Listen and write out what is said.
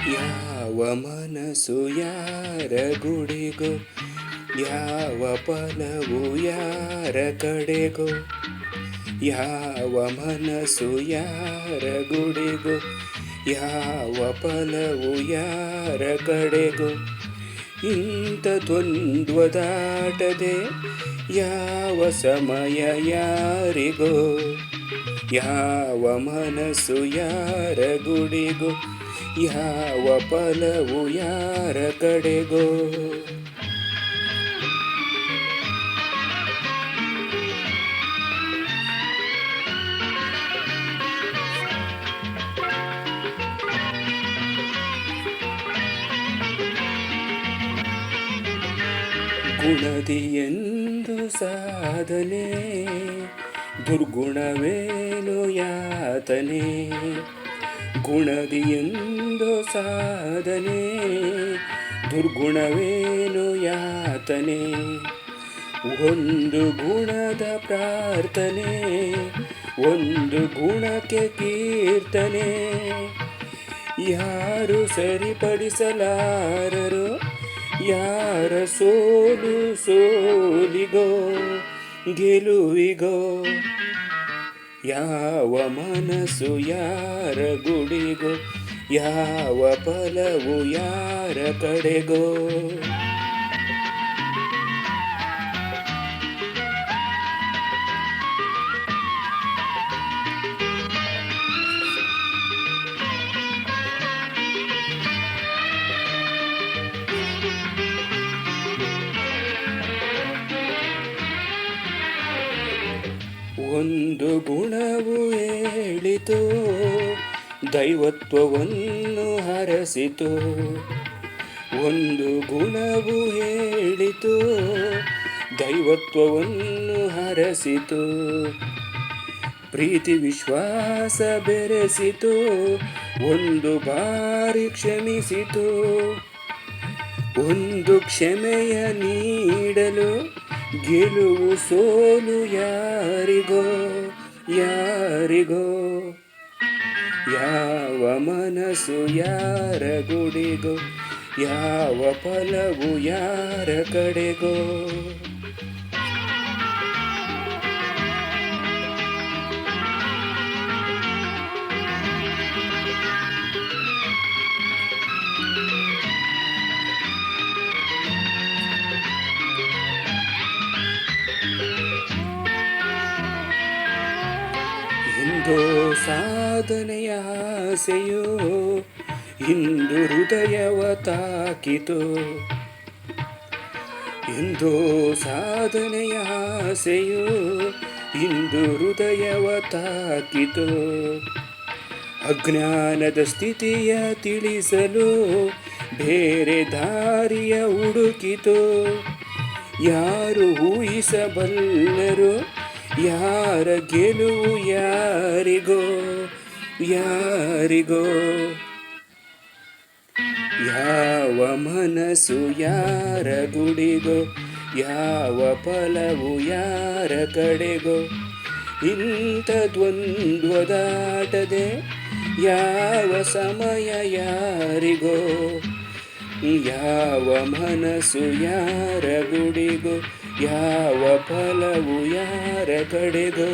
ಯಾವ ಮನಸ್ಸು ಯಾರ ಗುಡಿಗೋ, ಯಾವ ಫಲವು ಯಾರ ಕಡೆಗೋ. ಯಾವ ಮನಸ್ಸು ಯಾರ ಗುಡಿಗೋ, ಯಾವ ಫಲವು ಯಾರ ಕಡೆಗೋ. ಇಂಥ ದ್ವಂದ್ವದಾಟದೆ ಯಾವ ಸಮಯ ಯಾರಿಗೋ. ಯಾವ ಮನಸ್ಸು ಯಾರ ಗುಡಿಗೋ, ಯಾವ ಫಲವು ಯಾರ ಕಡೆಗೋ. ಗುಣದಿಯೆಂದು ಸಾಧನೆ, ದುರ್ಗುಣವೇನು ಯಾತನೆ. ಗುಣದಿಯೆಂದು ಸಾಧನೆ, ದುರ್ಗುಣವೇನು ಯಾತನೆ. ಒಂದು ಗುಣದ ಪ್ರಾರ್ಥನೆ, ಒಂದು ಗುಣಕ್ಕೆ ಕೀರ್ತನೆ. ಯಾರು ಸರಿಪಡಿಸಲಾರರು, ಯಾರ ಸೋಲು ಸೋಲಿಗೋ ಗೆಲುವಿಗೋ. ಯಾವ ಮನಸ್ಸು ಯಾರ ಗುಡಿಗೋ, ಯಾವ ಫಲವು ಯಾರ ಕಡೆಗೋ. ಒಂದು ಗುಣವು ಹೇಳಿತು, ದೈವತ್ವವನ್ನು ಹರಸಿತು. ಒಂದು ಗುಣವು ಹೇಳಿತು, ದೈವತ್ವವನ್ನು ಹರಸಿತು. ಪ್ರೀತಿ ವಿಶ್ವಾಸ ಬೆರೆಸಿತು, ಒಂದು ಬಾರಿ ಕ್ಷಮಿಸಿತು. ಒಂದು ಕ್ಷಮೆಯ ನೀಡಲು ಗೆಲುವು ಸೋಲು ಯಾರಿಗೋ ಯಾರಿಗೋ. ಯಾವ ಮನಸ್ಸು ಯಾರ ಗುಡಿಗೋ, ಯಾವ ಫಲವು ಯಾರ ಕಡೆಗೋ. ಇಂದು ಸಾಧನೆಯ ಆಸೆಯೋ ಇಂದು ಹೃದಯವ ತಾಕಿತು. ಇಂದು ಸಾಧನೆಯ ಆಸೆಯೋ ಇಂದು ಹೃದಯವ ತಾಕಿತು. ಅಜ್ಞಾನದ ಸ್ಥಿತಿಯ ತಿಳಿಸಲು ಬೇರೆ ದಾರಿಯ ಹುಡುಕಿತು. ಯಾರು ಊಹಿಸಬಲ್ಲರು, ಯಾರ ಗೆಲುವು ಯಾರಿಗೋ ಯಾರಿಗೋ. ಯಾವ ಮನಸ್ಸು ಯಾರ ಗುಡಿಗೋ, ಯಾವ ಫಲವು ಯಾರ ಕಡೆಗೋ. ಇಂಥ ದ್ವಂದ್ವದಾಟದೆ ಯಾವ ಸಮಯ ಯಾರಿಗೋ. ಯಾವ ಮನಸ್ಸು ಯಾರ ಗುಡಿಗೋ, ಯಾವ ಫಲವು ಯಾರ ಕಡೆಗೋ.